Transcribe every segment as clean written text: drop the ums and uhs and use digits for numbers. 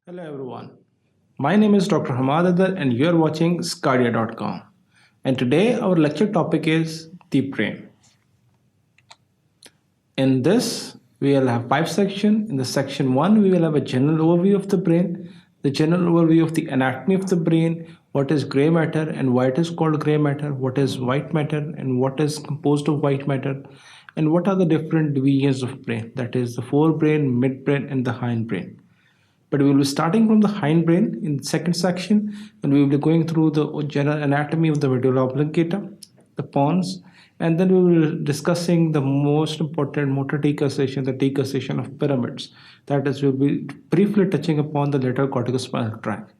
Hello everyone. My name is Dr. Hamadadar and you are watching sqadia.com. And today our lecture topic is the brain. In this we will have 5 sections. In the section 1 we will have a general overview of the brain, the general overview of the anatomy of the brain, what is gray matter and why it is called gray matter, what is white matter and what is composed of white matter, and what are the different divisions of brain, that is the forebrain, midbrain and the hindbrain. But we will be starting from the hindbrain in the second section, and we will be going through the general anatomy of the medulla oblongata, the pons, and then we will be discussing the most important motor decussation, the decussation of pyramids. That is, we will be briefly touching upon the lateral corticospinal tract.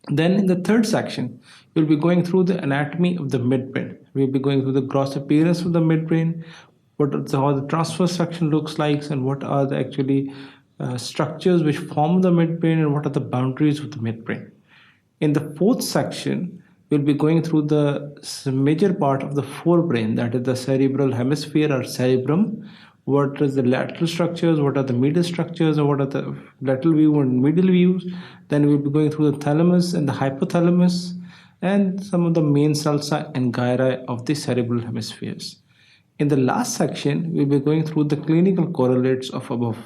Then in the third section, we'll be going through the anatomy of the midbrain. We'll be going through the gross appearance of the midbrain, how the transverse section looks like, and what are the actually structures which form the midbrain and what are the boundaries of the midbrain. In the fourth section, we'll be going through the major part of the forebrain, that is the cerebral hemisphere or cerebrum. What is the lateral structures, what are the medial structures, or what are the lateral view and medial views. Then we'll be going through the thalamus and the hypothalamus and some of the main sulci and gyri of the cerebral hemispheres. In the last section, we'll be going through the clinical correlates of above.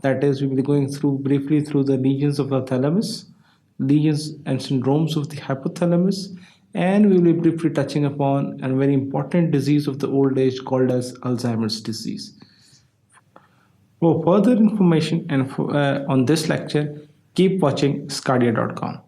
That is, we will be going through briefly through the lesions of the thalamus, lesions and syndromes of the hypothalamus, and we will be briefly touching upon a very important disease of the old age called as Alzheimer's disease. For further information and on this lecture, keep watching sqadia.com.